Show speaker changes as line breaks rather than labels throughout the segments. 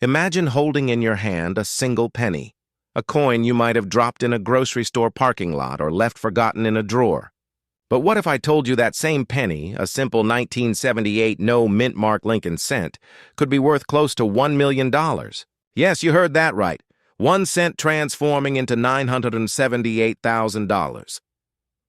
Imagine holding in your hand a single penny, a coin you might have dropped in a grocery store parking lot or left forgotten in a drawer. But what if I told you that same penny, a simple 1978 no mint mark Lincoln cent, could be worth close to $1 million? Yes, you heard that right. 1 cent transforming into $978,000.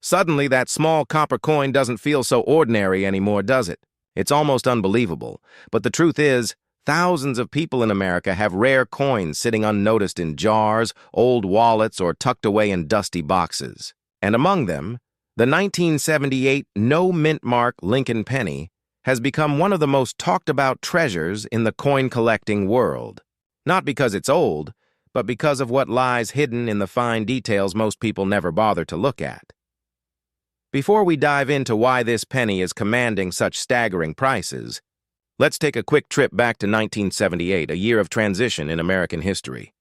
Suddenly, that small copper coin doesn't feel so ordinary anymore, does it? It's almost unbelievable. But the truth is, thousands of people in America have rare coins sitting unnoticed in jars, old wallets, or tucked away in dusty boxes. And among them, the 1978 no mint mark Lincoln penny has become one of the most talked about treasures in the coin collecting world. Not because it's old, but because of what lies hidden in the fine details most people never bother to look at. Before we dive into why this penny is commanding such staggering prices, let's take a quick trip back to 1978, a year of transition in American history.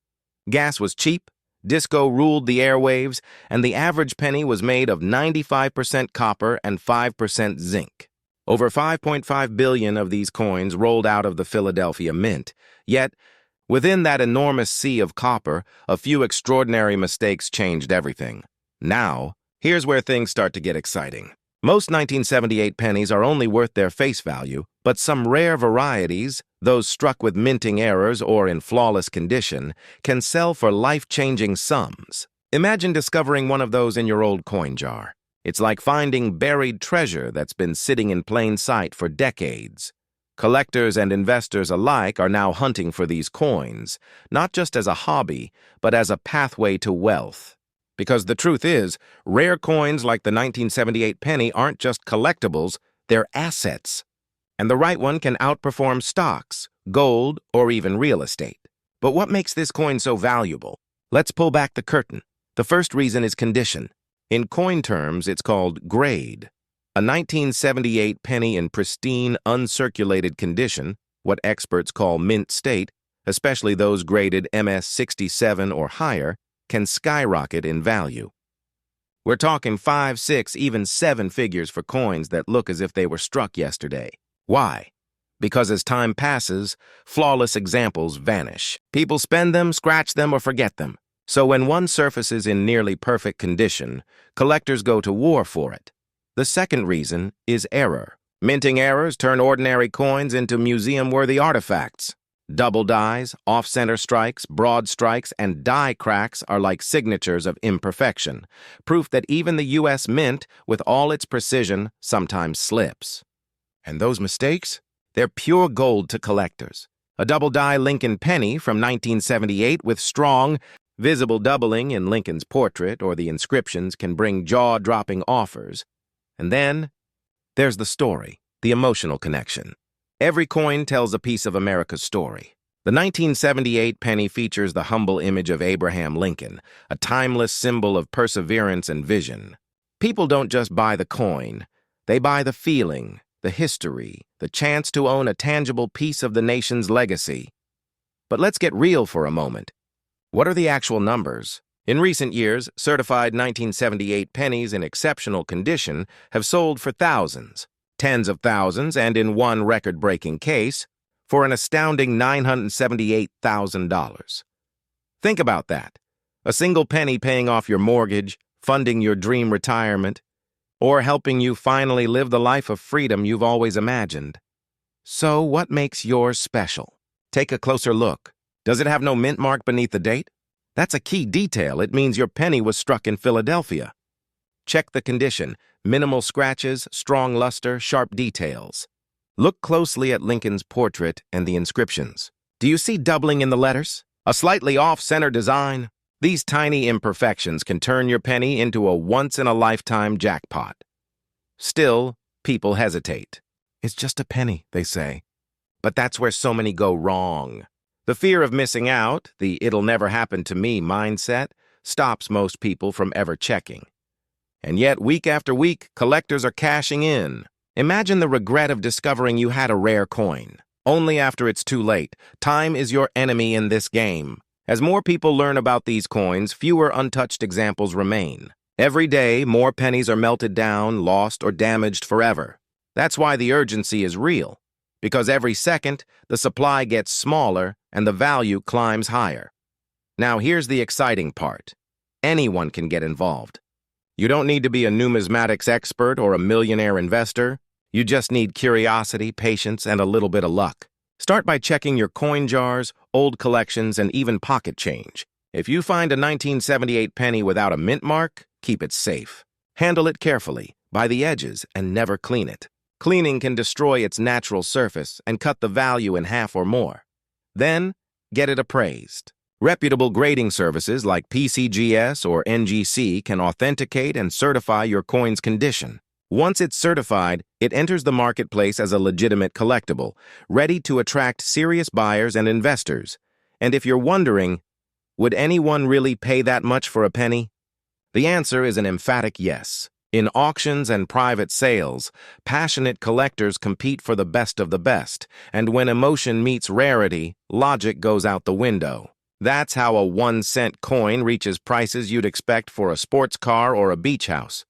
Gas was cheap, disco ruled the airwaves, and the average penny was made of 95% copper and 5% zinc. Over 5.5 billion of these coins rolled out of the Philadelphia Mint. Yet, within that enormous sea of copper, a few extraordinary mistakes changed everything. Now, here's where things start to get exciting. Most 1978 pennies are only worth their face value, but some rare varieties, those struck with minting errors or in flawless condition, can sell for life-changing sums. Imagine discovering one of those in your old coin jar. It's like finding buried treasure that's been sitting in plain sight for decades. Collectors and investors alike are now hunting for these coins, not just as a hobby, but as a pathway to wealth. Because the truth is, rare coins like the 1978 penny aren't just collectibles, they're assets. And the right one can outperform stocks, gold, or even real estate. But what makes this coin so valuable? Let's pull back the curtain. The first reason is condition. In coin terms, it's called grade. A 1978 penny in pristine, uncirculated condition, what experts call mint state, especially those graded MS 67 or higher, can skyrocket in value. We're talking 5, 6, even 7 figures for coins that look as if they were struck yesterday. Why? Because as time passes, flawless examples vanish. People spend them, scratch them, or forget them. So when one surfaces in nearly perfect condition, collectors go to war for it. The second reason is error. Minting errors turn ordinary coins into museum-worthy artifacts. Double dies, off-center strikes, broad strikes, and die cracks are like signatures of imperfection, proof that even the U.S. Mint, with all its precision, sometimes slips. And those mistakes? They're pure gold to collectors. A double-die Lincoln penny from 1978 with strong, visible doubling in Lincoln's portrait or the inscriptions can bring jaw-dropping offers. And then, there's the story, the emotional connection. Every coin tells a piece of America's story. The 1978 penny features the humble image of Abraham Lincoln, a timeless symbol of perseverance and vision. People don't just buy the coin, they buy the feeling, the history, the chance to own a tangible piece of the nation's legacy. But let's get real for a moment. What are the actual numbers? In recent years, certified 1978 pennies in exceptional condition have sold for thousands. Tens of thousands, and in one record-breaking case, for an astounding $978,000. Think about that. A single penny paying off your mortgage, funding your dream retirement, or helping you finally live the life of freedom you've always imagined. So what makes yours special? Take a closer look. Does it have no mint mark beneath the date? That's a key detail. It means your penny was struck in Philadelphia. Check the condition. Minimal scratches, strong luster, sharp details. Look closely at Lincoln's portrait and the inscriptions. Do you see doubling in the letters? A slightly off-center design? These tiny imperfections can turn your penny into a once-in-a-lifetime jackpot. Still, people hesitate. It's just a penny, they say. But that's where so many go wrong. The fear of missing out, the it'll-never-happen-to-me mindset, stops most people from ever checking. And yet, week after week, collectors are cashing in. Imagine the regret of discovering you had a rare coin. Only after it's too late. Time is your enemy in this game. As more people learn about these coins, fewer untouched examples remain. Every day, more pennies are melted down, lost, or damaged forever. That's why the urgency is real. Because every second, the supply gets smaller and the value climbs higher. Now here's the exciting part. Anyone can get involved. You don't need to be a numismatics expert or a millionaire investor. You just need curiosity, patience, and a little bit of luck. Start by checking your coin jars, old collections, and even pocket change. If you find a 1978 penny without a mint mark, keep it safe. Handle it carefully, by the edges, and never clean it. Cleaning can destroy its natural surface and cut the value in half or more. Then, get it appraised. Reputable grading services like PCGS or NGC can authenticate and certify your coin's condition. Once it's certified, it enters the marketplace as a legitimate collectible, ready to attract serious buyers and investors. And if you're wondering, would anyone really pay that much for a penny? The answer is an emphatic yes. In auctions and private sales, passionate collectors compete for the best of the best, and when emotion meets rarity, logic goes out the window. That's how a 1-cent coin reaches prices you'd expect for a sports car or a beach house.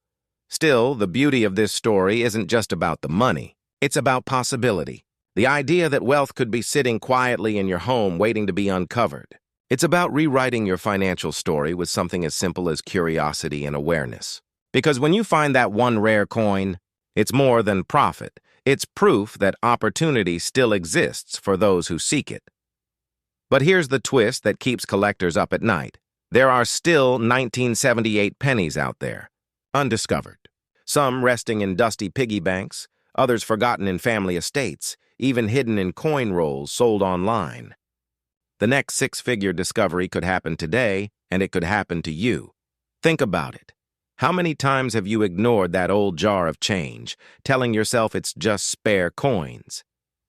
Still, the beauty of this story isn't just about the money. It's about possibility. The idea that wealth could be sitting quietly in your home waiting to be uncovered. It's about rewriting your financial story with something as simple as curiosity and awareness. Because when you find that one rare coin, it's more than profit. It's proof that opportunity still exists for those who seek it. But here's the twist that keeps collectors up at night. There are still 1978 pennies out there, undiscovered. Some resting in dusty piggy banks, others forgotten in family estates, even hidden in coin rolls sold online. The next six-figure discovery could happen today, and it could happen to you. Think about it. How many times have you ignored that old jar of change, telling yourself it's just spare coins?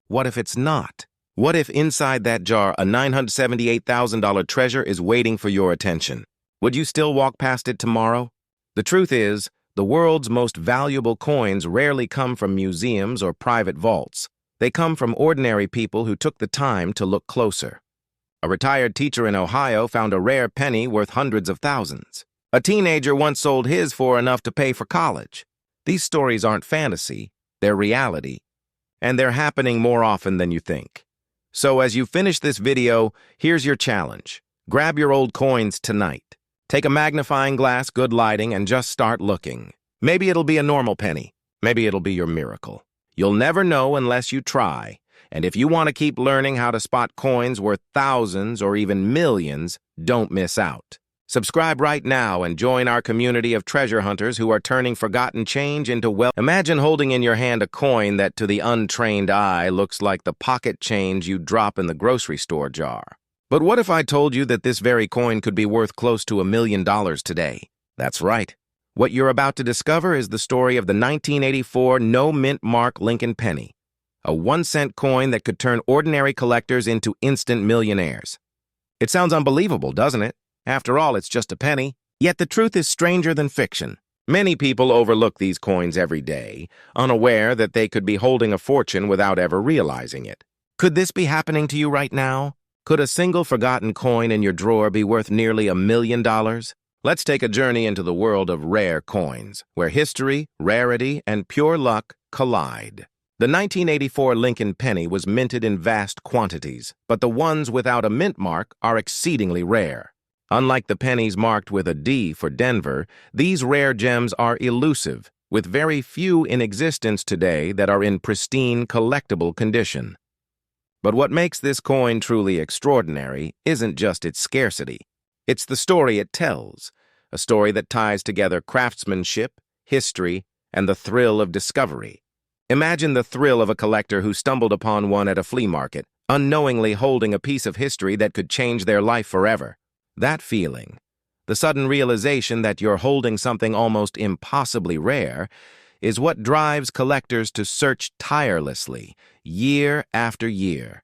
What if it's not? What if inside that jar a $978,000 treasure is waiting for your attention? Would you still walk past it tomorrow? The truth is, the world's most valuable coins rarely come from museums or private vaults. They come from ordinary people who took the time to look closer. A retired teacher in Ohio found a rare penny worth hundreds of thousands. A teenager once sold his for enough to pay for college. These stories aren't fantasy, they're reality, and they're happening more often than you think. So as you finish this video, here's your challenge. Grab your old coins tonight. Take a magnifying glass, good lighting, and just start looking. Maybe it'll be a normal penny. Maybe it'll be your miracle. You'll never know unless you try. And if you want to keep learning how to spot coins worth thousands or even millions, don't miss out. Subscribe right now and join our community of treasure hunters who are turning forgotten change into wealth. Imagine holding in your hand a coin that to the untrained eye looks like the pocket change you drop in the grocery store jar. But what if I told you that this very coin could be worth close to $1 million today? That's right. What you're about to discover is the story of the 1984 no-mint mark Lincoln penny, a 1-cent coin that could turn ordinary collectors into instant millionaires. It sounds unbelievable, doesn't it? After all, it's just a penny. Yet the truth is stranger than fiction. Many people overlook these coins every day, unaware that they could be holding a fortune without ever realizing it. Could this be happening to you right now? Could a single forgotten coin in your drawer be worth nearly $1 million? Let's take a journey into the world of rare coins, where history, rarity, and pure luck collide. The 1984 Lincoln penny was minted in vast quantities, but the ones without a mint mark are exceedingly rare. Unlike the pennies marked with a D for Denver, these rare gems are elusive, with very few in existence today that are in pristine collectible condition. But what makes this coin truly extraordinary isn't just its scarcity. It's the story it tells, a story that ties together craftsmanship, history, and the thrill of discovery. Imagine the thrill of a collector who stumbled upon one at a flea market, unknowingly holding a piece of history that could change their life forever. That feeling, the sudden realization that you're holding something almost impossibly rare, is what drives collectors to search tirelessly, year after year.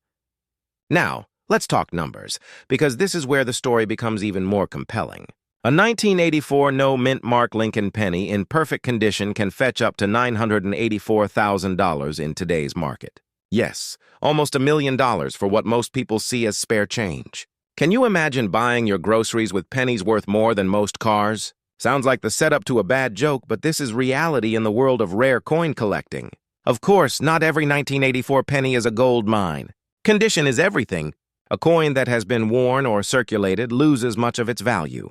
Now, let's talk numbers, because this is where the story becomes even more compelling. A 1984 no-mint mark Lincoln penny in perfect condition can fetch up to $984,000 in today's market. Yes, almost $1 million for what most people see as spare change. Can you imagine buying your groceries with pennies worth more than most cars? Sounds like the setup to a bad joke, but this is reality in the world of rare coin collecting. Of course, not every 1984 penny is a gold mine. Condition is everything. A coin that has been worn or circulated loses much of its value.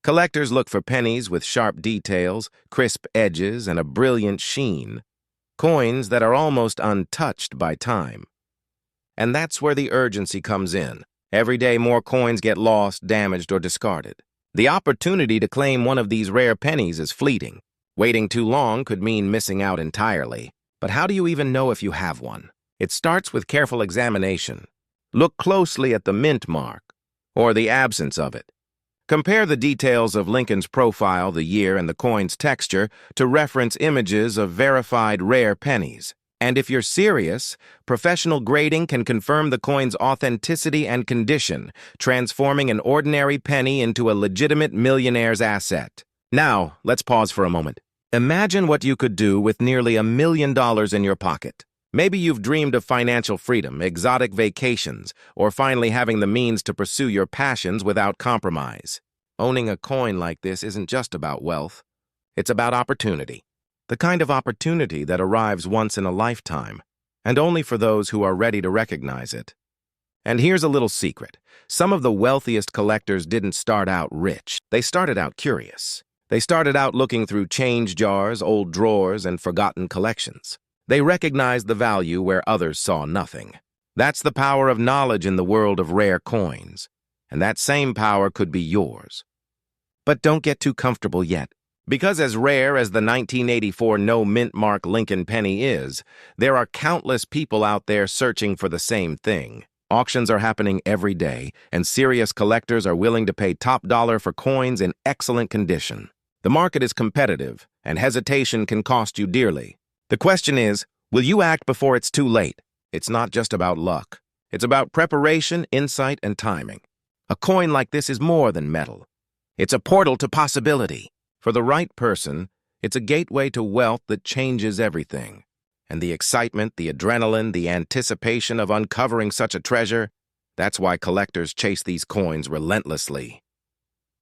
Collectors look for pennies with sharp details, crisp edges, and a brilliant sheen. Coins that are almost untouched by time. And that's where the urgency comes in. Every day more coins get lost, damaged, or discarded. The opportunity to claim one of these rare pennies is fleeting. Waiting too long could mean missing out entirely. But how do you even know if you have one? It starts with careful examination. Look closely at the mint mark, or the absence of it. Compare the details of Lincoln's profile, the year, and the coin's texture to reference images of verified rare pennies. And if you're serious, professional grading can confirm the coin's authenticity and condition, transforming an ordinary penny into a legitimate millionaire's asset. Now, let's pause for a moment. Imagine what you could do with nearly $1 million in your pocket. Maybe you've dreamed of financial freedom, exotic vacations, or finally having the means to pursue your passions without compromise. Owning a coin like this isn't just about wealth. It's about opportunity. The kind of opportunity that arrives once in a lifetime, and only for those who are ready to recognize it. And here's a little secret. Some of the wealthiest collectors didn't start out rich. They started out curious. They started out looking through change jars, old drawers, and forgotten collections. They recognized the value where others saw nothing. That's the power of knowledge in the world of rare coins. And that same power could be yours. But don't get too comfortable yet. Because as rare as the 1984 no mint mark Lincoln penny is, there are countless people out there searching for the same thing. Auctions are happening every day, and serious collectors are willing to pay top dollar for coins in excellent condition. The market is competitive, and hesitation can cost you dearly. The question is, will you act before it's too late? It's not just about luck. It's about preparation, insight, and timing. A coin like this is more than metal. It's a portal to possibility. For the right person, it's a gateway to wealth that changes everything. And the excitement, the adrenaline, the anticipation of uncovering such a treasure, that's why collectors chase these coins relentlessly.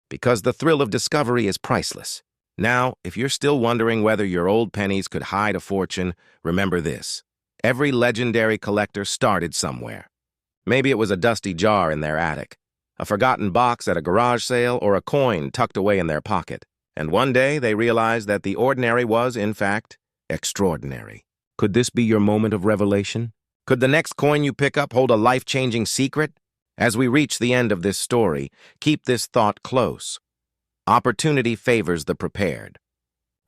Because the thrill of discovery is priceless. Now, if you're still wondering whether your old pennies could hide a fortune, remember this. Every legendary collector started somewhere. Maybe it was a dusty jar in their attic, a forgotten box at a garage sale, or a coin tucked away in their pocket. And one day they realized that the ordinary was, in fact, extraordinary. Could this be your moment of revelation? Could the next coin you pick up hold a life-changing secret? As we reach the end of this story, keep this thought close. Opportunity favors the prepared.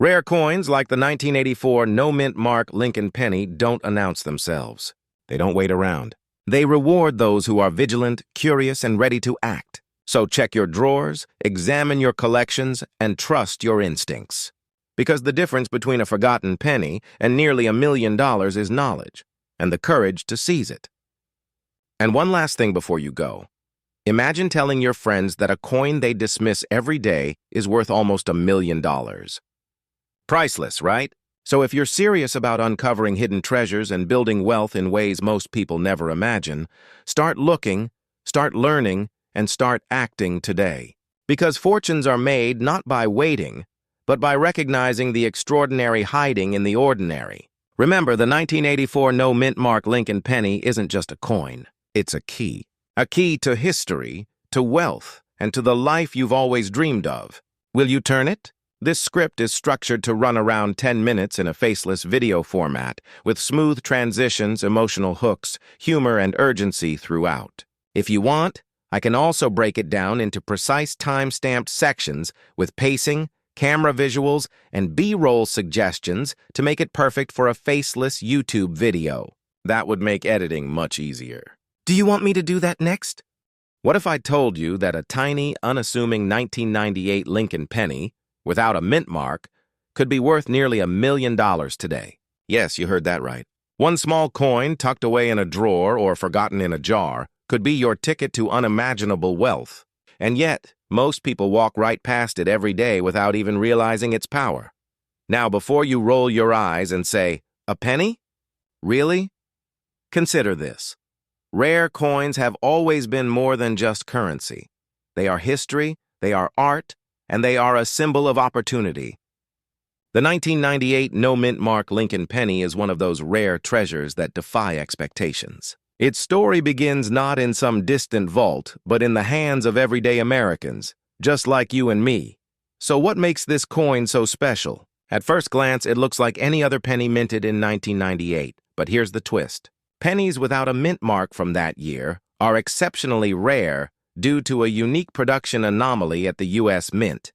Rare coins like the 1984 no mint mark Lincoln penny don't announce themselves. They don't wait around. They reward those who are vigilant, curious, and ready to act. So check your drawers, examine your collections, and trust your instincts. Because the difference between a forgotten penny and nearly $1 million is knowledge, and the courage to seize it. And one last thing before you go. Imagine telling your friends that a coin they dismiss every day is worth almost $1 million. Priceless, right? So if you're serious about uncovering hidden treasures and building wealth in ways most people never imagine, start looking, start learning, and start acting today. Because fortunes are made not by waiting, but by recognizing the extraordinary hiding in the ordinary. Remember, the 1984 no mint mark Lincoln penny isn't just a coin. It's a key. A key to history, to wealth, and to the life you've always dreamed of. Will you turn it? This script is structured to run around 10 minutes in a faceless video format, with smooth transitions, emotional hooks, humor, and urgency throughout. If you want, I can also break it down into precise time-stamped sections with pacing, camera visuals, and B-roll suggestions to make it perfect for a faceless YouTube video. That would make editing much easier. Do you want me to do that next? What if I told you that a tiny, unassuming 1998 Lincoln penny, without a mint mark, could be worth nearly $1 million today? Yes, you heard that right. One small coin tucked away in a drawer or forgotten in a jar could be your ticket to unimaginable wealth. And yet, most people walk right past it every day without even realizing its power. Now, before you roll your eyes and say, "A penny? Really?" Consider this. Rare coins have always been more than just currency. They are history, they are art, and they are a symbol of opportunity. The 1998 no mint mark Lincoln penny is one of those rare treasures that defy expectations. Its story begins not in some distant vault, but in the hands of everyday Americans, just like you and me. So what makes this coin so special? At first glance, it looks like any other penny minted in 1998, but here's the twist. Pennies without a mint mark from that year are exceptionally rare due to a unique production anomaly at the U.S. Mint.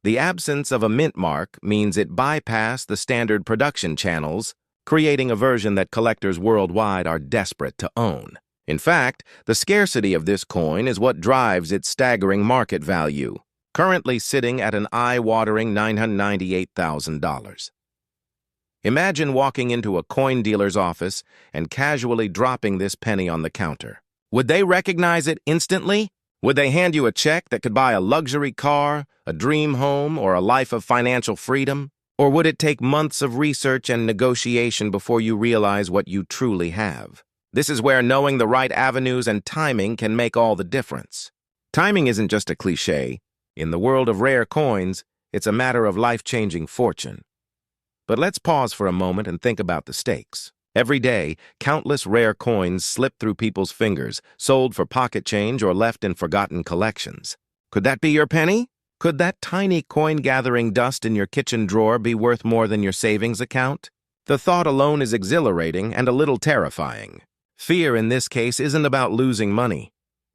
The absence of a mint mark means it bypassed the standard production channels, creating a version that collectors worldwide are desperate to own. In fact, the scarcity of this coin is what drives its staggering market value, currently sitting at an eye-watering $998,000. Imagine walking into a coin dealer's office and casually dropping this penny on the counter. Would they recognize it instantly? Would they hand you a check that could buy a luxury car, a dream home, or a life of financial freedom? Or would it take months of research and negotiation before you realize what you truly have? This is where knowing the right avenues and timing can make all the difference. Timing isn't just a cliché. In the world of rare coins, it's a matter of life-changing fortune. But let's pause for a moment and think about the stakes. Every day, countless rare coins slip through people's fingers, sold for pocket change or left in forgotten collections. Could that be your penny? Could that tiny coin-gathering dust in your kitchen drawer be worth more than your savings account? The thought alone is exhilarating and a little terrifying. Fear in this case isn't about losing money.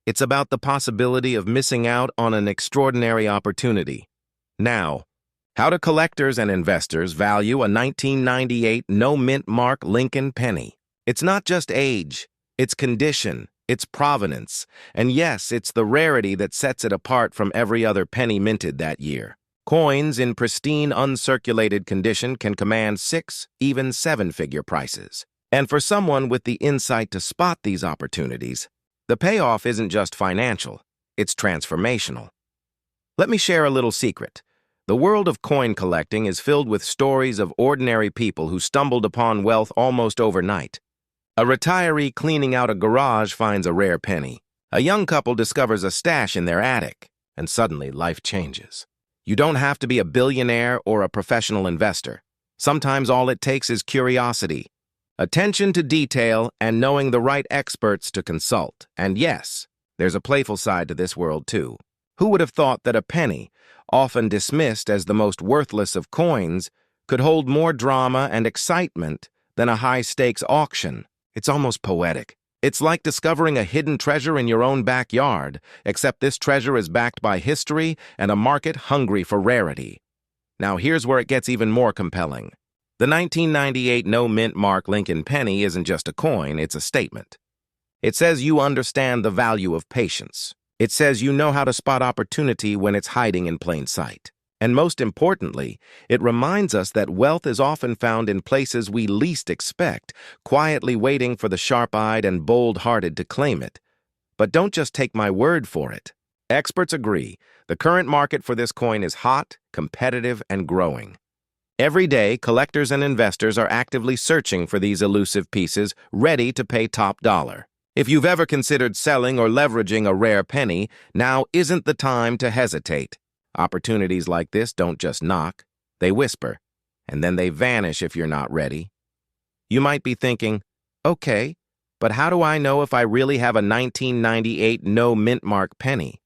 It's about the possibility of missing out on an extraordinary opportunity. Now, how do collectors and investors value a 1998 no-mint mark Lincoln penny? It's not just age, it's condition, it's provenance, and yes, it's the rarity that sets it apart from every other penny minted that year. Coins in pristine, uncirculated condition can command 6, even 7-figure prices. And for someone with the insight to spot these opportunities, the payoff isn't just financial, it's transformational. Let me share a little secret. The world of coin collecting is filled with stories of ordinary people who stumbled upon wealth almost overnight. A retiree cleaning out a garage finds a rare penny. A young couple discovers a stash in their attic, and suddenly life changes. You don't have to be a billionaire or a professional investor. Sometimes all it takes is curiosity, attention to detail, and knowing the right experts to consult. And yes, there's a playful side to this world too. Who would have thought that a penny, often dismissed as the most worthless of coins, could hold more drama and excitement than a high-stakes auction? It's almost poetic. It's like discovering a hidden treasure in your own backyard, except this treasure is backed by history and a market hungry for rarity. Now here's where it gets even more compelling. The 1998 no-mint mark Lincoln penny isn't just a coin, it's a statement. It says you understand the value of patience. It says you know how to spot opportunity when it's hiding in plain sight. And most importantly, it reminds us that wealth is often found in places we least expect, quietly waiting for the sharp-eyed and bold-hearted to claim it. But don't just take my word for it. Experts agree, the current market for this coin is hot, competitive, and growing. Every day, collectors and investors are actively searching for these elusive pieces, ready to pay top dollar. If you've ever considered selling or leveraging a rare penny, now isn't the time to hesitate. Opportunities like this don't just knock, they whisper, and then they vanish if you're not ready. You might be thinking, okay, but how do I know if I really have a 1998 no mint mark penny?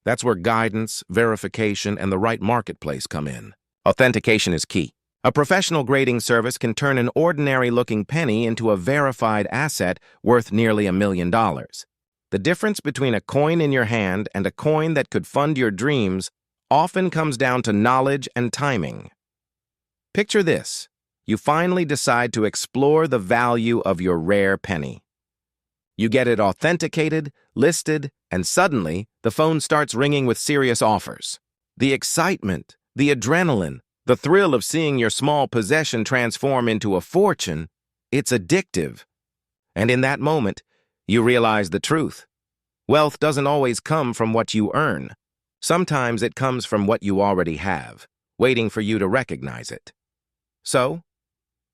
That's where guidance, verification, and the right marketplace come in. Authentication is key. A professional grading service can turn an ordinary-looking penny into a verified asset worth nearly $1 million. The difference between a coin in your hand and a coin that could fund your dreams often comes down to knowledge and timing. Picture this. You finally decide to explore the value of your rare penny. You get it authenticated, listed, and suddenly the phone starts ringing with serious offers. The excitement, the adrenaline, the thrill of seeing your small possession transform into a fortune, it's addictive. And in that moment, you realize the truth. Wealth doesn't always come from what you earn. Sometimes it comes from what you already have, waiting for you to recognize it. So,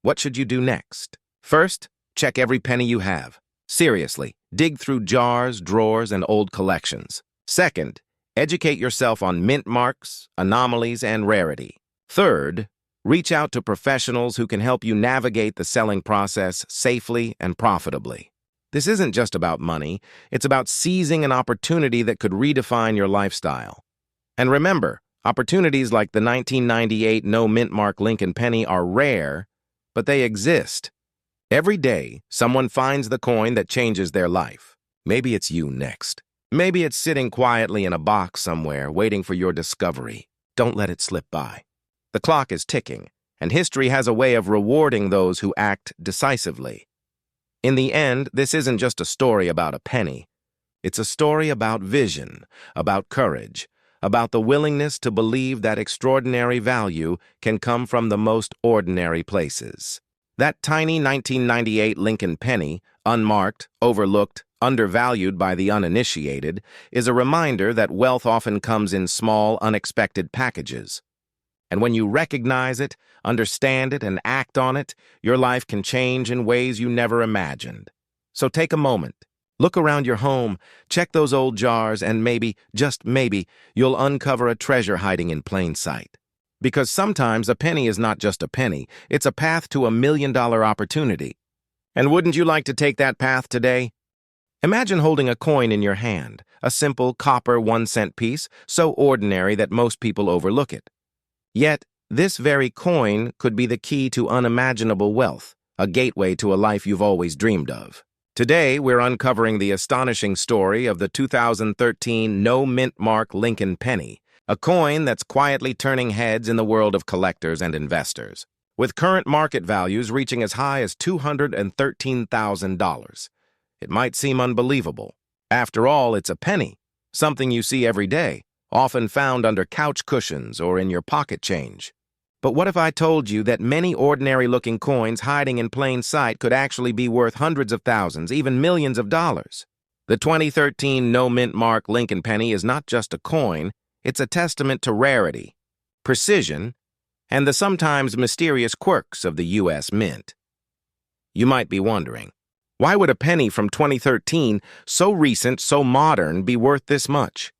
what should you do next? First, check every penny you have. Seriously, dig through jars, drawers, and old collections. Second, educate yourself on mint marks, anomalies, and rarity. Third, reach out to professionals who can help you navigate the selling process safely and profitably. This isn't just about money, it's about seizing an opportunity that could redefine your lifestyle. And remember, opportunities like the 1998 no mint mark Lincoln penny are rare, but they exist. Every day, someone finds the coin that changes their life. Maybe it's you next. Maybe it's sitting quietly in a box somewhere, waiting for your discovery. Don't let it slip by. The clock is ticking, and history has a way of rewarding those who act decisively. In the end, this isn't just a story about a penny. It's a story about vision, about courage, about the willingness to believe that extraordinary value can come from the most ordinary places. That tiny 1998 Lincoln penny, unmarked, overlooked, undervalued by the uninitiated, is a reminder that wealth often comes in small, unexpected packages. And when you recognize it, understand it, and act on it, your life can change in ways you never imagined. So take a moment. Look around your home, check those old jars, and maybe, just maybe, you'll uncover a treasure hiding in plain sight. Because sometimes a penny is not just a penny, it's a path to $1 million opportunity. And wouldn't you like to take that path today? Imagine holding a coin in your hand, a simple copper 1-cent piece, so ordinary that most people overlook it. Yet, this very coin could be the key to unimaginable wealth, a gateway to a life you've always dreamed of. Today, we're uncovering the astonishing story of the 2013 no mint mark Lincoln penny, a coin that's quietly turning heads in the world of collectors and investors, with current market values reaching as high as $213,000. It might seem unbelievable. After all, it's a penny, something you see every day, often found under couch cushions or in your pocket change. But what if I told you that many ordinary-looking coins hiding in plain sight could actually be worth hundreds of thousands, even millions of dollars? The 2013 no mint mark Lincoln penny is not just a coin, it's a testament to rarity, precision, and the sometimes mysterious quirks of the U.S. Mint. You might be wondering, why would a penny from 2013, so recent, so modern, be worth this much?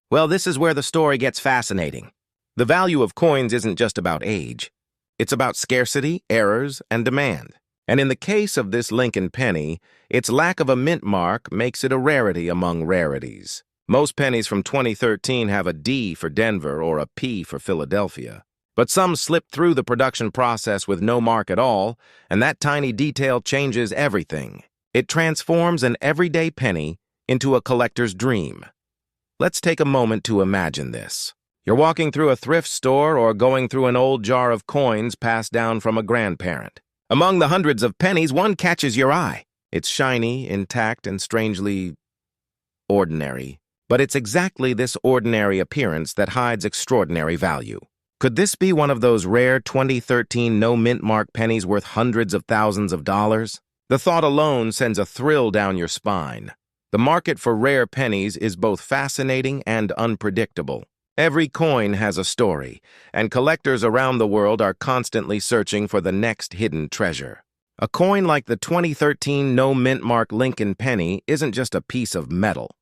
Well, this is where the story gets fascinating. The value of coins isn't just about age. It's about scarcity, errors, and demand. And in the case of this Lincoln penny, its lack of a mint mark makes it a rarity among rarities. Most pennies from 2013 have a D for Denver or a P for Philadelphia. But some slip through the production process with no mark at all, and that tiny detail changes everything. It transforms an everyday penny into a collector's dream. Let's take a moment to imagine this. You're walking through a thrift store or going through an old jar of coins passed down from a grandparent. Among the hundreds of pennies, one catches your eye. It's shiny, intact, and strangely ordinary. But it's exactly this ordinary appearance that hides extraordinary value. Could this be one of those rare 2013 no mint mark pennies worth hundreds of thousands of dollars? The thought alone sends a thrill down your spine. The market for rare pennies is both fascinating and unpredictable. Every coin has a story, and collectors around the world are constantly searching for the next hidden treasure. A coin like the 2013 no mint mark Lincoln penny isn't just a piece of metal.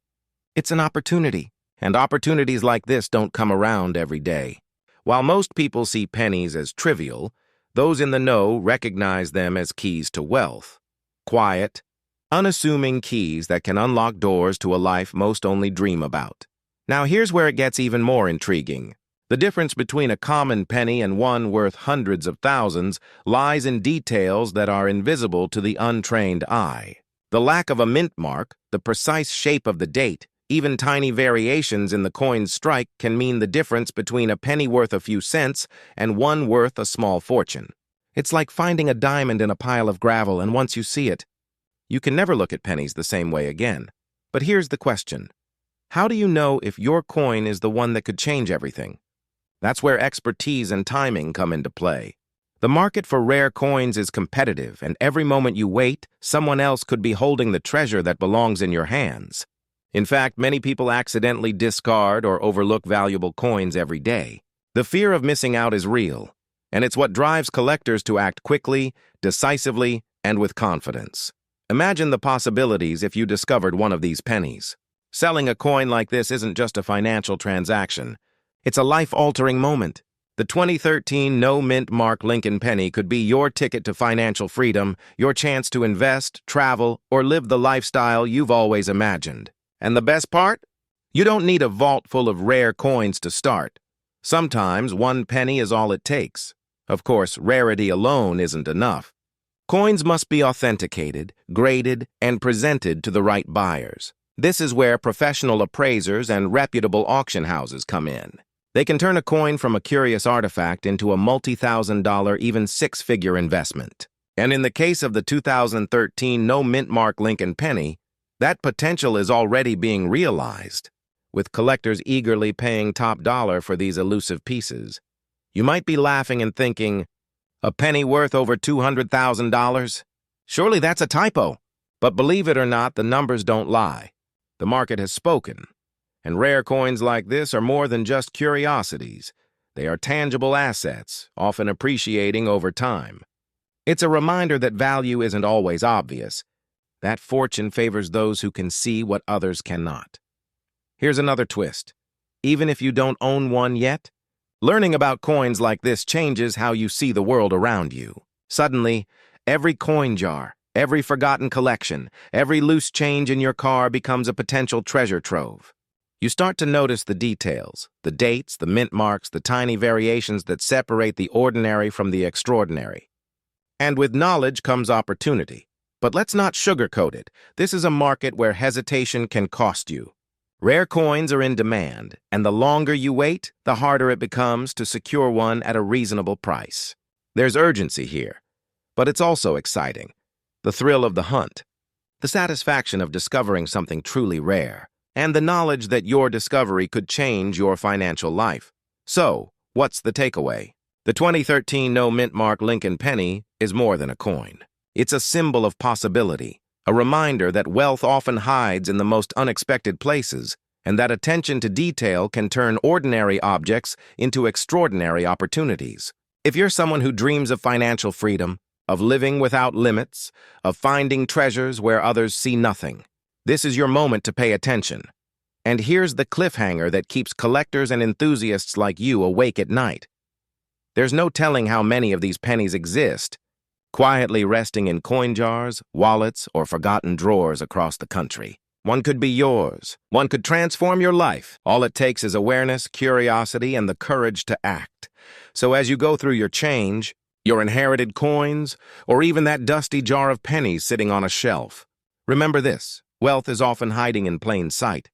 It's an opportunity, and opportunities like this don't come around every day. While most people see pennies as trivial, those in the know recognize them as keys to wealth. Quiet, unassuming keys that can unlock doors to a life most only dream about. Now here's where it gets even more intriguing. The difference between a common penny and one worth hundreds of thousands lies in details that are invisible to the untrained eye. The lack of a mint mark, the precise shape of the date, even tiny variations in the coin's strike can mean the difference between a penny worth a few cents and one worth a small fortune. It's like finding a diamond in a pile of gravel, and once you see it, you can never look at pennies the same way again. But here's the question. How do you know if your coin is the one that could change everything? That's where expertise and timing come into play. The market for rare coins is competitive, and every moment you wait, someone else could be holding the treasure that belongs in your hands. In fact, many people accidentally discard or overlook valuable coins every day. The fear of missing out is real, and it's what drives collectors to act quickly, decisively, and with confidence. Imagine the possibilities if you discovered one of these pennies. Selling a coin like this isn't just a financial transaction. It's a life-altering moment. The 2013 no-mint mark Lincoln penny could be your ticket to financial freedom, your chance to invest, travel, or live the lifestyle you've always imagined. And the best part? You don't need a vault full of rare coins to start. Sometimes one penny is all it takes. Of course, rarity alone isn't enough. Coins must be authenticated, graded, and presented to the right buyers. This is where professional appraisers and reputable auction houses come in. They can turn a coin from a curious artifact into a multi-thousand-dollar, even six-figure investment. And in the case of the 2013 no-mint mark Lincoln penny, that potential is already being realized, with collectors eagerly paying top dollar for these elusive pieces. You might be laughing and thinking, a penny worth over $200,000? Surely that's a typo. But believe it or not, the numbers don't lie. The market has spoken. And rare coins like this are more than just curiosities. They are tangible assets, often appreciating over time. It's a reminder that value isn't always obvious. That fortune favors those who can see what others cannot. Here's another twist. Even if you don't own one yet, learning about coins like this changes how you see the world around you. Suddenly, every coin jar, every forgotten collection, every loose change in your car becomes a potential treasure trove. You start to notice the details, the dates, the mint marks, the tiny variations that separate the ordinary from the extraordinary. And with knowledge comes opportunity. But let's not sugarcoat it. This is a market where hesitation can cost you. Rare coins are in demand, and the longer you wait, the harder it becomes to secure one at a reasonable price. There's urgency here, but it's also exciting. The thrill of the hunt, the satisfaction of discovering something truly rare, and the knowledge that your discovery could change your financial life. So, what's the takeaway? The 2013 no-mint mark Lincoln penny is more than a coin. It's a symbol of possibility, a reminder that wealth often hides in the most unexpected places, and that attention to detail can turn ordinary objects into extraordinary opportunities. If you're someone who dreams of financial freedom, of living without limits, of finding treasures where others see nothing, this is your moment to pay attention. And here's the cliffhanger that keeps collectors and enthusiasts like you awake at night. There's no telling how many of these pennies exist, quietly resting in coin jars, wallets, or forgotten drawers across the country. One could be yours. One could transform your life. All it takes is awareness, curiosity, and the courage to act. So as you go through your change, your inherited coins, or even that dusty jar of pennies sitting on a shelf, remember this: wealth is often hiding in plain sight,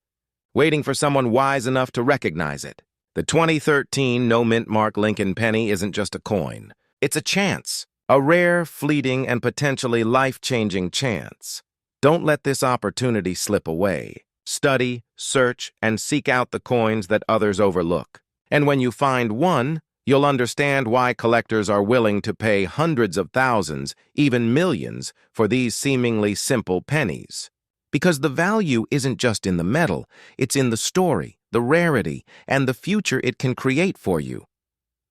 waiting for someone wise enough to recognize it. The 2013 no-mint mark Lincoln penny isn't just a coin. It's a chance. A rare, fleeting, and potentially life-changing chance. Don't let this opportunity slip away. Study, search, and seek out the coins that others overlook. And when you find one, you'll understand why collectors are willing to pay hundreds of thousands, even millions, for these seemingly simple pennies. Because the value isn't just in the metal, it's in the story, the rarity, and the future it can create for you.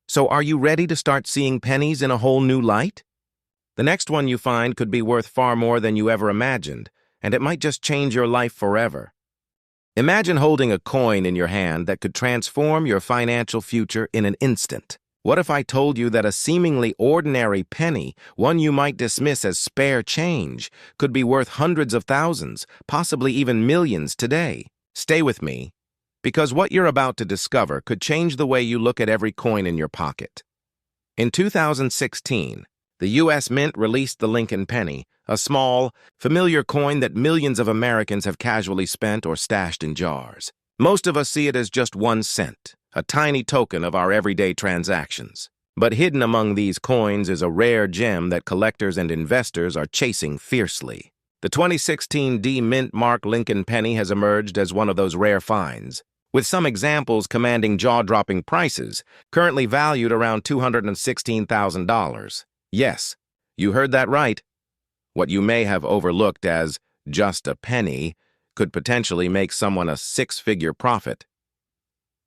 So are you ready to start seeing pennies in a whole new light? The next one you find could be worth far more than you ever imagined, and it might just change your life forever. Imagine holding a coin in your hand that could transform your financial future in an instant. What if I told you that a seemingly ordinary penny, one you might dismiss as spare change, could be worth hundreds of thousands, possibly even millions today? Stay with me, because what you're about to discover could change the way you look at every coin in your pocket. In 2016, the U.S. Mint released the Lincoln penny, a small, familiar coin that millions of Americans have casually spent or stashed in jars. Most of us see it as just 1 cent, a tiny token of our everyday transactions. But hidden among these coins is a rare gem that collectors and investors are chasing fiercely. The 2016 D-Mint mark Lincoln penny has emerged as one of those rare finds, with some examples commanding jaw-dropping prices, currently valued around $216,000. Yes, you heard that right. What you may have overlooked as just a penny could potentially make someone a six-figure profit.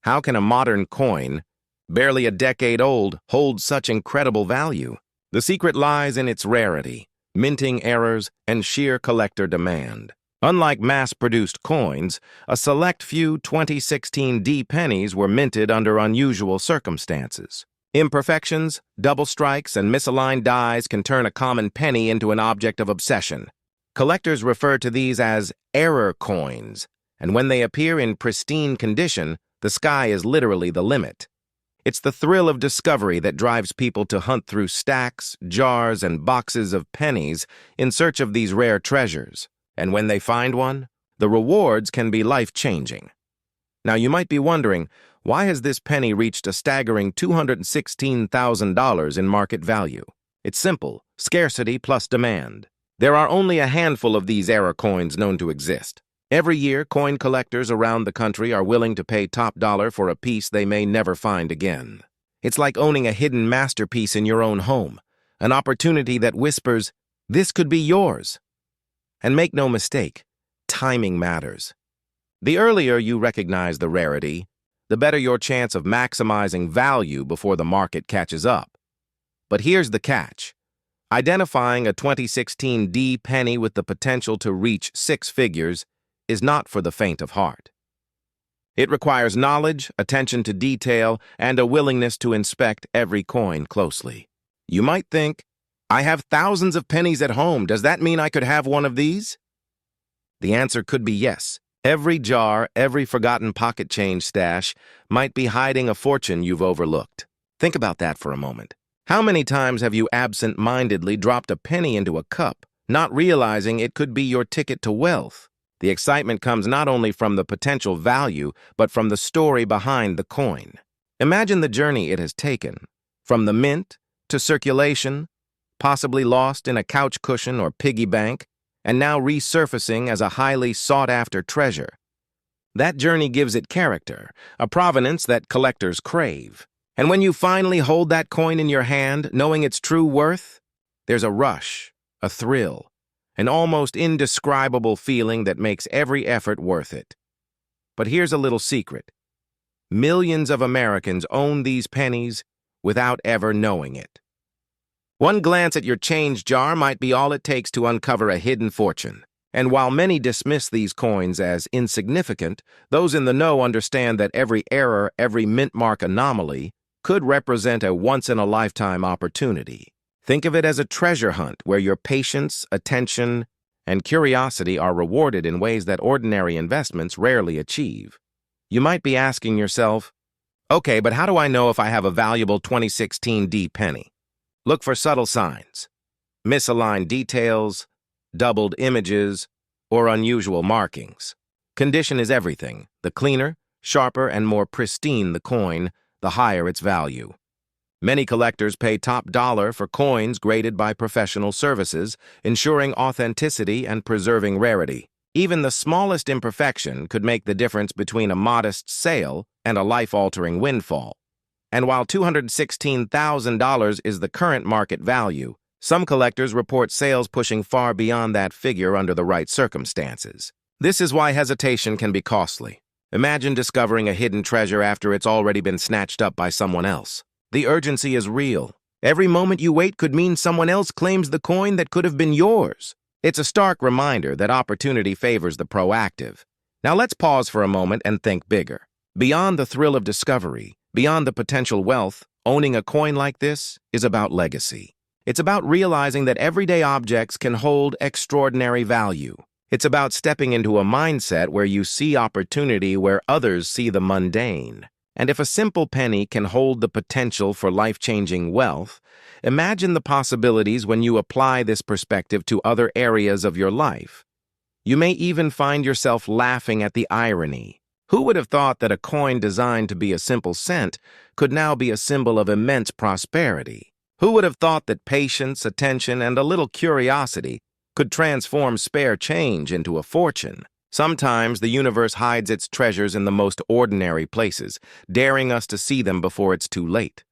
How can a modern coin, barely a decade old, hold such incredible value? The secret lies in its rarity, minting errors, and sheer collector demand. Unlike mass-produced coins, a select few 2016 D pennies were minted under unusual circumstances. Imperfections, double strikes, and misaligned dies can turn a common penny into an object of obsession. Collectors refer to these as error coins, and when they appear in pristine condition, the sky is literally the limit. It's the thrill of discovery that drives people to hunt through stacks, jars, and boxes of pennies in search of these rare treasures. And when they find one, the rewards can be life-changing. Now you might be wondering, why has this penny reached a staggering $216,000 in market value? It's simple: scarcity plus demand. There are only a handful of these error coins known to exist. Every year, coin collectors around the country are willing to pay top dollar for a piece they may never find again. It's like owning a hidden masterpiece in your own home, an opportunity that whispers, "This could be yours." And make no mistake, timing matters. The earlier you recognize the rarity, the better your chance of maximizing value before the market catches up. But here's the catch. Identifying a 2016 D penny with the potential to reach six figures is not for the faint of heart. It requires knowledge, attention to detail, and a willingness to inspect every coin closely. You might think, I have thousands of pennies at home. Does that mean I could have one of these? The answer could be yes. Every jar, every forgotten pocket change stash might be hiding a fortune you've overlooked. Think about that for a moment. How many times have you absent-mindedly dropped a penny into a cup, not realizing it could be your ticket to wealth? The excitement comes not only from the potential value, but from the story behind the coin. Imagine the journey it has taken, from the mint to circulation, possibly lost in a couch cushion or piggy bank, and now resurfacing as a highly sought-after treasure. That journey gives it character, a provenance that collectors crave. And when you finally hold that coin in your hand, knowing its true worth, there's a rush, a thrill, an almost indescribable feeling that makes every effort worth it. But here's a little secret. Millions of Americans own these pennies without ever knowing it. One glance at your change jar might be all it takes to uncover a hidden fortune. And while many dismiss these coins as insignificant, those in the know understand that every error, every mint mark anomaly, could represent a once-in-a-lifetime opportunity. Think of it as a treasure hunt where your patience, attention, and curiosity are rewarded in ways that ordinary investments rarely achieve. You might be asking yourself, okay, but how do I know if I have a valuable 2016 D penny? Look for subtle signs: misaligned details, doubled images, or unusual markings. Condition is everything. The cleaner, sharper, and more pristine the coin, the higher its value. Many collectors pay top dollar for coins graded by professional services, ensuring authenticity and preserving rarity. Even the smallest imperfection could make the difference between a modest sale and a life-altering windfall. And while $216,000 is the current market value, some collectors report sales pushing far beyond that figure under the right circumstances. This is why hesitation can be costly. Imagine discovering a hidden treasure after it's already been snatched up by someone else. The urgency is real. Every moment you wait could mean someone else claims the coin that could have been yours. It's a stark reminder that opportunity favors the proactive. Now let's pause for a moment and think bigger. Beyond the thrill of discovery, beyond the potential wealth, owning a coin like this is about legacy. It's about realizing that everyday objects can hold extraordinary value. It's about stepping into a mindset where you see opportunity where others see the mundane. And if a simple penny can hold the potential for life-changing wealth, imagine the possibilities when you apply this perspective to other areas of your life. You may even find yourself laughing at the irony. Who would have thought that a coin designed to be a simple cent could now be a symbol of immense prosperity? Who would have thought that patience, attention, and a little curiosity could transform spare change into a fortune? Sometimes the universe hides its treasures in the most ordinary places, daring us to see them before it's too late.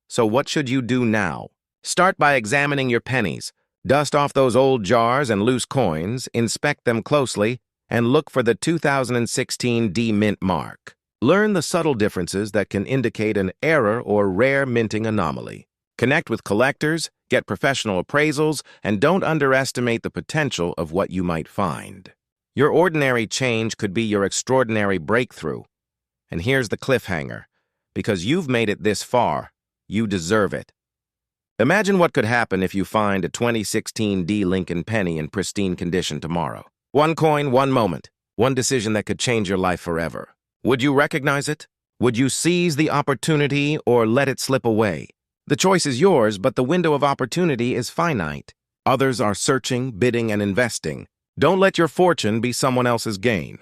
So what should you do now? Start by examining your pennies. Dust off those old jars and loose coins, inspect them closely, and look for the 2016 D mint mark. Learn the subtle differences that can indicate an error or rare minting anomaly. Connect with collectors, get professional appraisals, and don't underestimate the potential of what you might find. Your ordinary change could be your extraordinary breakthrough. And here's the cliffhanger. Because you've made it this far, You deserve it. Imagine what could happen if you find a 2016 D. Lincoln penny in pristine condition tomorrow. One coin, one moment, one decision that could change your life forever. Would you recognize it? Would you seize the opportunity or let it slip away? The choice is yours, but the window of opportunity is finite. Others are searching, bidding, and investing. Don't let your fortune be someone else's gain.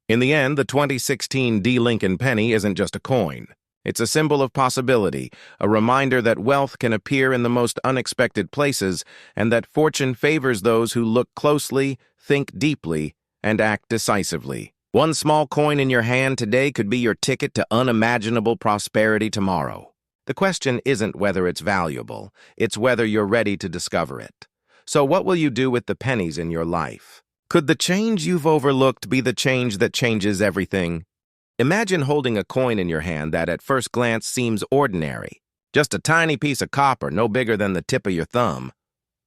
In the end, the 2016 D. Lincoln penny isn't just a coin. It's a symbol of possibility, a reminder that wealth can appear in the most unexpected places and that fortune favors those who look closely, think deeply, and act decisively. One small coin in your hand today could be your ticket to unimaginable prosperity tomorrow. The question isn't whether it's valuable, it's whether you're ready to discover it. So what will you do with the pennies in your life? Could the change you've overlooked be the change that changes everything? Imagine holding a coin in your hand that at first glance seems ordinary. Just a tiny piece of copper, no bigger than the tip of your thumb.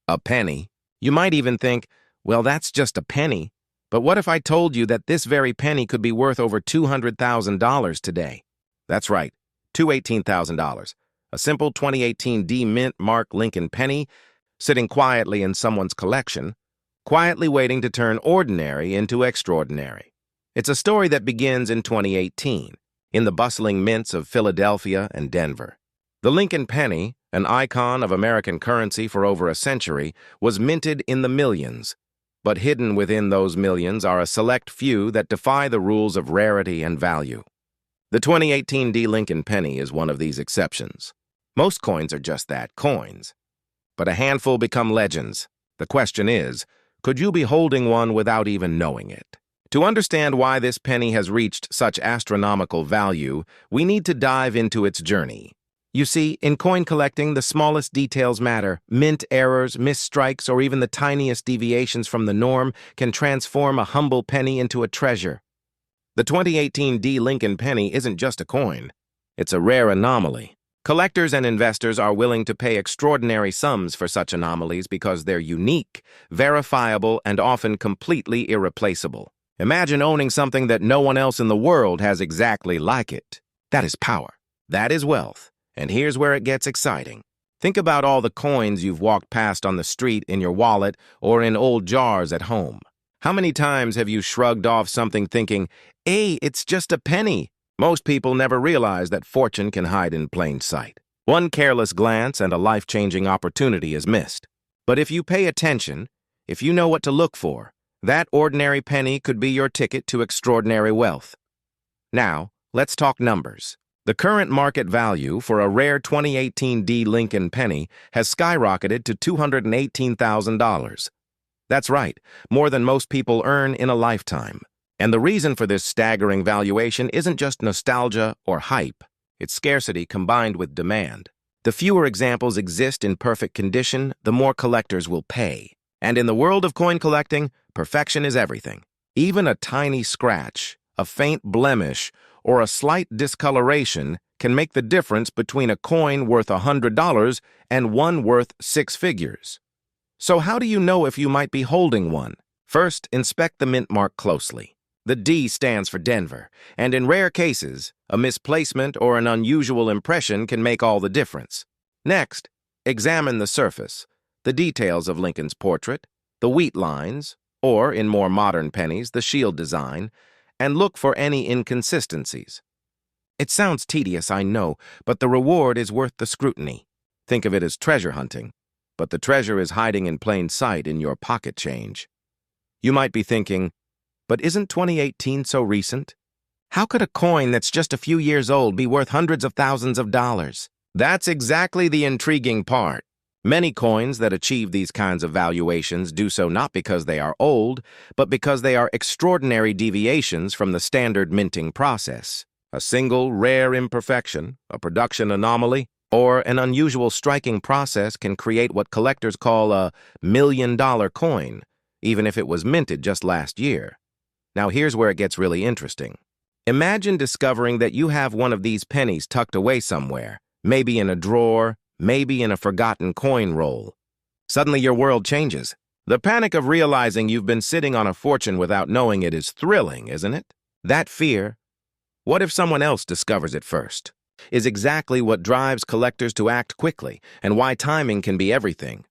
A penny. You might even think, well, that's just a penny. But what if I told you that this very penny could be worth over $200,000 today? That's right, $218,000. A simple 2018 D Mint Mark Lincoln penny sitting quietly in someone's collection, quietly waiting to turn ordinary into extraordinary. It's a story that begins in 2018, in the bustling mints of Philadelphia and Denver. The Lincoln penny, an icon of American currency for over a century, was minted in the millions. But hidden within those millions are a select few that defy the rules of rarity and value. The 2018 D. Lincoln penny is one of these exceptions. Most coins are just that, coins. But a handful become legends. The question is, could you be holding one without even knowing it? To understand why this penny has reached such astronomical value, we need to dive into its journey. You see, in coin collecting, the smallest details matter. Mint errors, misstrikes, or even the tiniest deviations from the norm can transform a humble penny into a treasure. The 2018 D. Lincoln penny isn't just a coin. It's a rare anomaly. Collectors and investors are willing to pay extraordinary sums for such anomalies because they're unique, verifiable, and often completely irreplaceable. Imagine owning something that no one else in the world has exactly like it. That is power. That is wealth. And here's where it gets exciting. Think about all the coins you've walked past on the street, in your wallet, or in old jars at home. How many times have you shrugged off something thinking, hey, it's just a penny? Most people never realize that fortune can hide in plain sight. One careless glance and a life-changing opportunity is missed. But if you pay attention, if you know what to look for, that ordinary penny could be your ticket to extraordinary wealth. Now, let's talk numbers. The current market value for a rare 2018 D. Lincoln penny has skyrocketed to $218,000. That's right, more than most people earn in a lifetime. And the reason for this staggering valuation isn't just nostalgia or hype. It's scarcity combined with demand. The fewer examples exist in perfect condition, the more collectors will pay. And in the world of coin collecting, perfection is everything. Even a tiny scratch, a faint blemish, or a slight discoloration can make the difference between a coin worth $100 and one worth six figures. So how do you know if you might be holding one? First, inspect the mint mark closely. The D stands for Denver, and in rare cases, a misplacement or an unusual impression can make all the difference. Next, examine the surface, the details of Lincoln's portrait, the wheat lines, or, in more modern pennies, the shield design, and look for any inconsistencies. It sounds tedious, I know, but the reward is worth the scrutiny. Think of it as treasure hunting, but the treasure is hiding in plain sight in your pocket change. You might be thinking, but isn't 2018 so recent? How could a coin that's just a few years old be worth hundreds of thousands of dollars? That's exactly the intriguing part. Many coins that achieve these kinds of valuations do so not because they are old, but because they are extraordinary deviations from the standard minting process. A single rare imperfection, a production anomaly, or an unusual striking process can create what collectors call a million-dollar coin, even if it was minted just last year. Now here's where it gets really interesting. Imagine discovering that you have one of these pennies tucked away somewhere, maybe in a drawer, maybe in a forgotten coin roll. Suddenly your world changes. The panic of realizing you've been sitting on a fortune without knowing it is thrilling, isn't it? That fear, what if someone else discovers it first? is exactly what drives collectors to act quickly and why timing can be everything.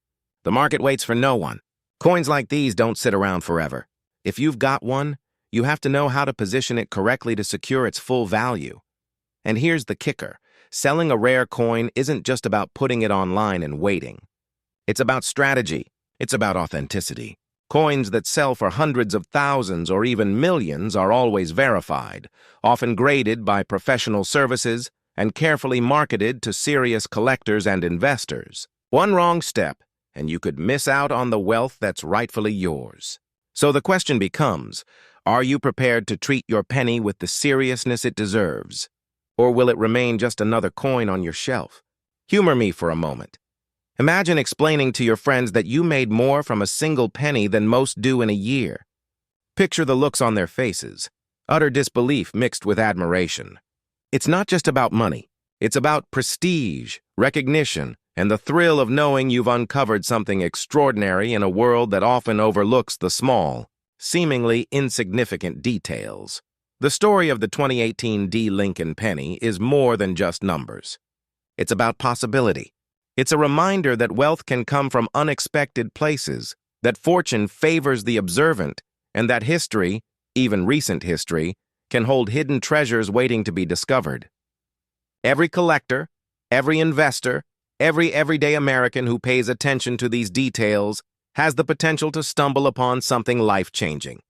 The market waits for no one. Coins like these don't sit around forever. If you've got one, you have to know how to position it correctly to secure its full value. And here's the kicker. Selling a rare coin isn't just about putting it online and waiting. It's about strategy. It's about authenticity. Coins that sell for hundreds of thousands or even millions are always verified, often graded by professional services and carefully marketed to serious collectors and investors. One wrong step, and you could miss out on the wealth that's rightfully yours. So the question becomes, are you prepared to treat your penny with the seriousness it deserves? Or will it remain just another coin on your shelf? Humor me for a moment. Imagine explaining to your friends that you made more from a single penny than most do in a year. Picture the looks on their faces, utter disbelief mixed with admiration. It's not just about money. It's about prestige, recognition, and the thrill of knowing you've uncovered something extraordinary in a world that often overlooks the small, seemingly insignificant details. The story of the 2018 D. Lincoln penny is more than just numbers. It's about possibility. It's a reminder that wealth can come from unexpected places, that fortune favors the observant, and that history, even recent history, can hold hidden treasures waiting to be discovered. Every collector, every investor, every everyday American who pays attention to these details has the potential to stumble upon something life-changing.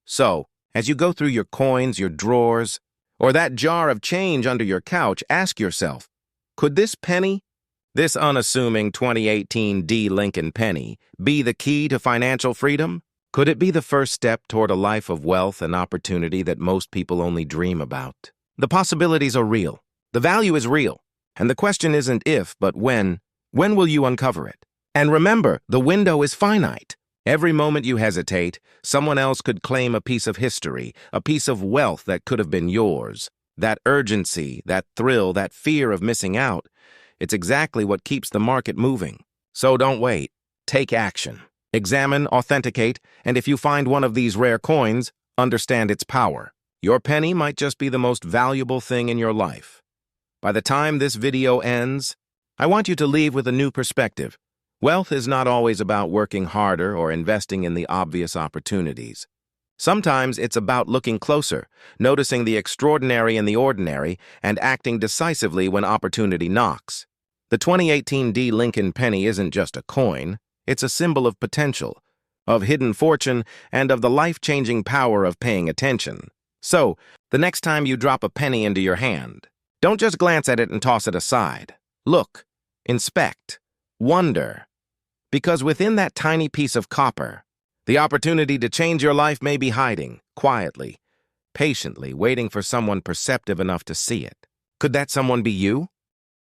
So, as you go through your coins, your drawers, or that jar of change under your couch, ask yourself, could this penny, this unassuming 2018 D. Lincoln penny, be the key to financial freedom? Could it be the first step toward a life of wealth and opportunity that most people only dream about? The possibilities are real. The value is real. And the question isn't if, but when. When will you uncover it? And remember, the window is finite. Every moment you hesitate, someone else could claim a piece of history, a piece of wealth that could have been yours. That urgency, that thrill, that fear of missing out, it's exactly what keeps the market moving. So don't wait. Take action. Examine, authenticate, and if you find one of these rare coins, understand its power. Your penny might just be the most valuable thing in your life. By the time this video ends, I want you to leave with a new perspective. Wealth is not always about working harder or investing in the obvious opportunities. Sometimes it's about looking closer, noticing the extraordinary in the ordinary, and acting decisively when opportunity knocks. The 2018 D. Lincoln penny isn't just a coin. It's a symbol of potential, of hidden fortune, and of the life-changing power of paying attention. So, the next time you drop a penny into your hand, don't just glance at it and toss it aside. Look, inspect, wonder. Because within that tiny piece of copper, the opportunity to change your life may be hiding, quietly, patiently, waiting for someone perceptive enough to see it. Could that someone be you?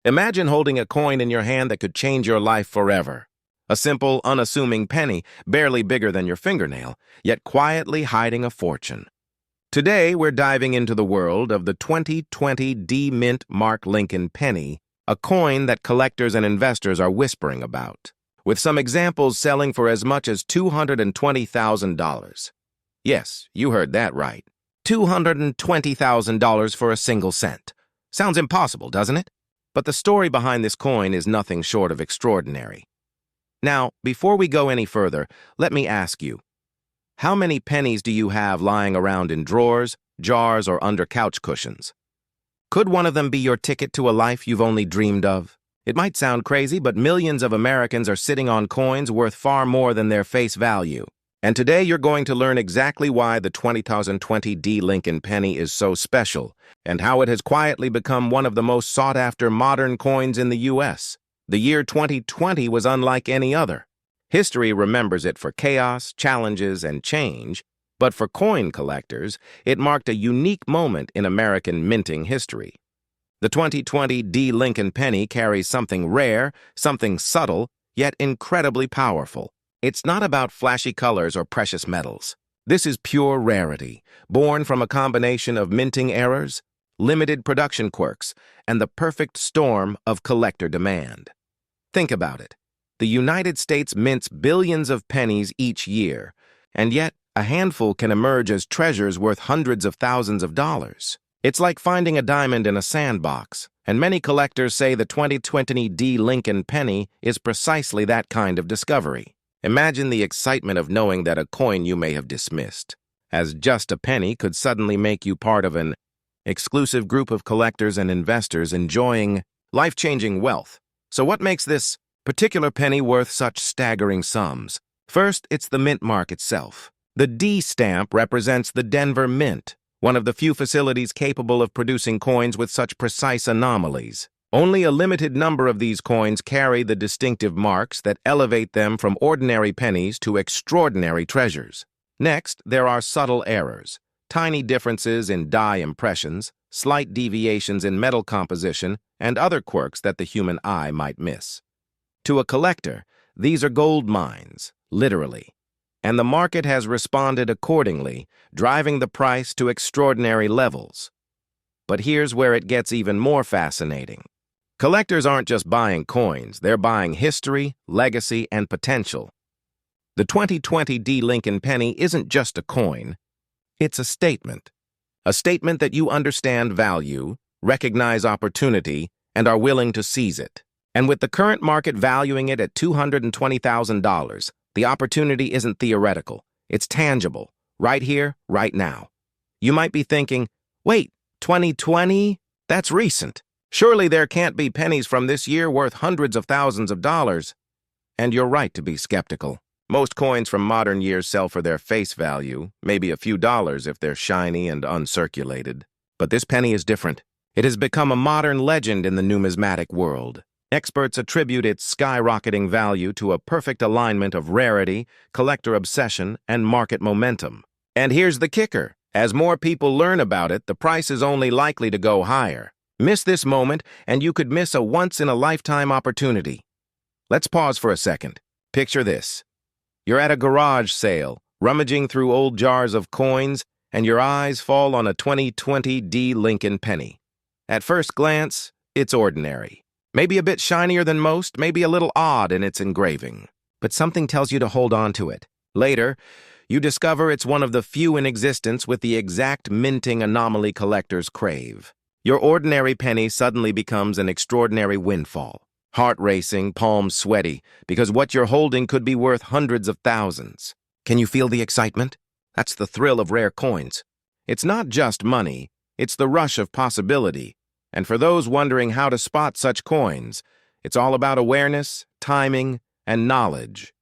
Imagine holding a coin in your hand that could change your life forever. A simple, unassuming penny, barely bigger than your fingernail, yet quietly hiding a fortune. Today, we're diving into the world of the 2020 D. Mint Mark Lincoln penny, a coin that collectors and investors are whispering about, with some examples selling for as much as $220,000. Yes, you heard that right. $220,000 for a single cent. Sounds impossible, doesn't it? But the story behind this coin is nothing short of extraordinary. Now, before we go any further, let me ask you, how many pennies do you have lying around in drawers, jars, or under couch cushions? Could one of them be your ticket to a life you've only dreamed of? It might sound crazy, but millions of Americans are sitting on coins worth far more than their face value. And today you're going to learn exactly why the 2020 D. Lincoln penny is so special, and how it has quietly become one of the most sought-after modern coins in the U.S. The year 2020 was unlike any other. History remembers it for chaos, challenges, and change, but for coin collectors, it marked a unique moment in American minting history. The 2020 D. Lincoln penny carries something rare, something subtle, yet incredibly powerful. It's not about flashy colors or precious metals. This is pure rarity, born from a combination of minting errors, limited production quirks, and the perfect storm of collector demand. Think about it. The United States mints billions of pennies each year, and yet a handful can emerge as treasures worth hundreds of thousands of dollars. It's like finding a diamond in a sandbox, and many collectors say the 2020 D. Lincoln penny is precisely that kind of discovery. Imagine the excitement of knowing that a coin you may have dismissed as just a penny could suddenly make you part of an exclusive group of collectors and investors enjoying life-changing wealth. So what makes this particular penny worth such staggering sums? First, it's the mint mark itself. The D stamp represents the Denver Mint, one of the few facilities capable of producing coins with such precise anomalies. Only a limited number of these coins carry the distinctive marks that elevate them from ordinary pennies to extraordinary treasures. Next, there are subtle errors, tiny differences in die impressions, slight deviations in metal composition, and other quirks that the human eye might miss. To a collector, these are gold mines, literally, and the market has responded accordingly, driving the price to extraordinary levels. But here's where it gets even more fascinating. Collectors aren't just buying coins, they're buying history, legacy, and potential. The 2020 D. Lincoln penny isn't just a coin, it's a statement. A statement that you understand value, recognize opportunity, and are willing to seize it. And with the current market valuing it at $220,000, the opportunity isn't theoretical, it's tangible, right here, right now. You might be thinking, wait, 2020? That's recent. Surely there can't be pennies from this year worth hundreds of thousands of dollars. And you're right to be skeptical. Most coins from modern years sell for their face value, maybe a few dollars if they're shiny and uncirculated. But this penny is different. It has become a modern legend in the numismatic world. Experts attribute its skyrocketing value to a perfect alignment of rarity, collector obsession, and market momentum. And here's the kicker. As more people learn about it, the price is only likely to go higher. Miss this moment, and you could miss a once-in-a-lifetime opportunity. Let's pause for a second. Picture this. You're at a garage sale, rummaging through old jars of coins, and your eyes fall on a 2020 D. Lincoln penny. At first glance, it's ordinary. Maybe a bit shinier than most, maybe a little odd in its engraving. But something tells you to hold on to it. Later, you discover it's one of the few in existence with the exact minting anomaly collectors crave. Your ordinary penny suddenly becomes an extraordinary windfall. Heart racing, palms sweaty, because what you're holding could be worth hundreds of thousands. Can you feel the excitement? That's the thrill of rare coins. It's not just money, it's the rush of possibility. And for those wondering how to spot such coins, it's all about awareness, timing, and knowledge.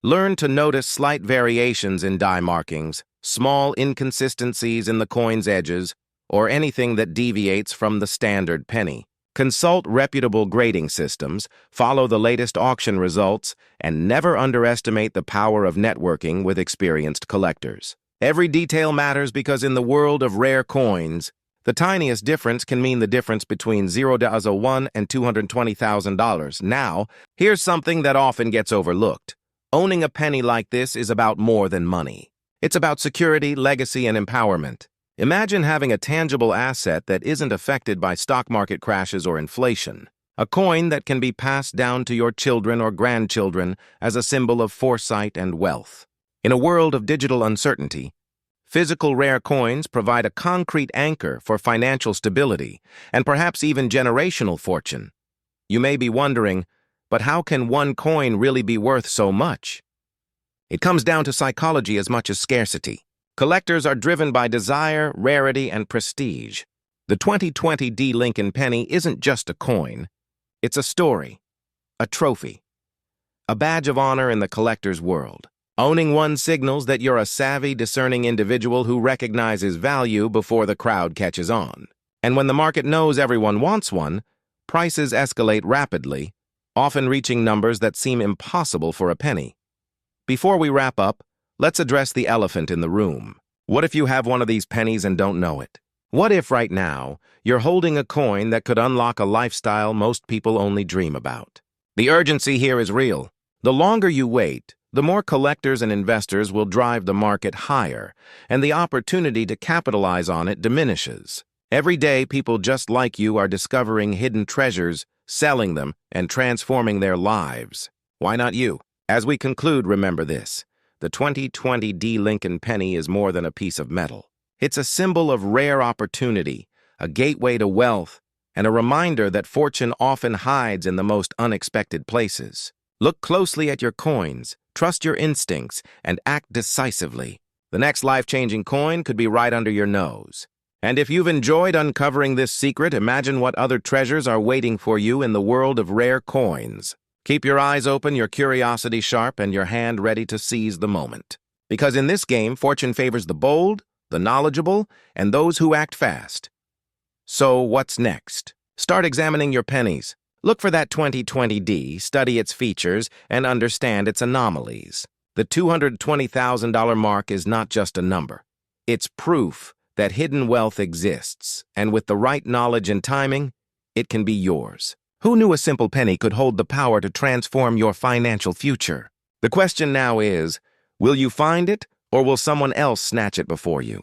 Learn to notice slight variations in die markings, small inconsistencies in the coin's edges, or anything that deviates from the standard penny. Consult reputable grading systems, follow the latest auction results, and never underestimate the power of networking with experienced collectors. Every detail matters because in the world of rare coins, the tiniest difference can mean the difference between $0 and $220,000. Now, here's something that often gets overlooked. Owning a penny like this is about more than money. It's about security, legacy, and empowerment. Imagine having a tangible asset that isn't affected by stock market crashes or inflation. A coin that can be passed down to your children or grandchildren as a symbol of foresight and wealth. In a world of digital uncertainty, physical rare coins provide a concrete anchor for financial stability and perhaps even generational fortune. You may be wondering, but how can one coin really be worth so much? It comes down to psychology as much as scarcity. Collectors are driven by desire, rarity, and prestige. The 2020 D. Lincoln penny isn't just a coin. It's a story, a trophy, a badge of honor in the collector's world. Owning one signals that you're a savvy, discerning individual who recognizes value before the crowd catches on. And when the market knows everyone wants one, prices escalate rapidly, often reaching numbers that seem impossible for a penny. Before we wrap up, let's address the elephant in the room. What if you have one of these pennies and don't know it? What if right now you're holding a coin that could unlock a lifestyle most people only dream about? The urgency here is real. The longer you wait, the more collectors and investors will drive the market higher, and the opportunity to capitalize on it diminishes. Every day, people just like you are discovering hidden treasures, selling them, and transforming their lives. Why not you? As we conclude, remember this. The 2020 D. Lincoln penny is more than a piece of metal. It's a symbol of rare opportunity, a gateway to wealth, and a reminder that fortune often hides in the most unexpected places. Look closely at your coins, trust your instincts, and act decisively. The next life-changing coin could be right under your nose. And if you've enjoyed uncovering this secret, imagine what other treasures are waiting for you in the world of rare coins. Keep your eyes open, your curiosity sharp, and your hand ready to seize the moment. Because in this game, fortune favors the bold, the knowledgeable, and those who act fast. So what's next? Start examining your pennies. Look for that 2020D, study its features, and understand its anomalies. The $220,000 mark is not just a number. It's proof that hidden wealth exists, and with the right knowledge and timing, it can be yours. Who knew a simple penny could hold the power to transform your financial future? The question now is, will you find it, or will someone else snatch it before you?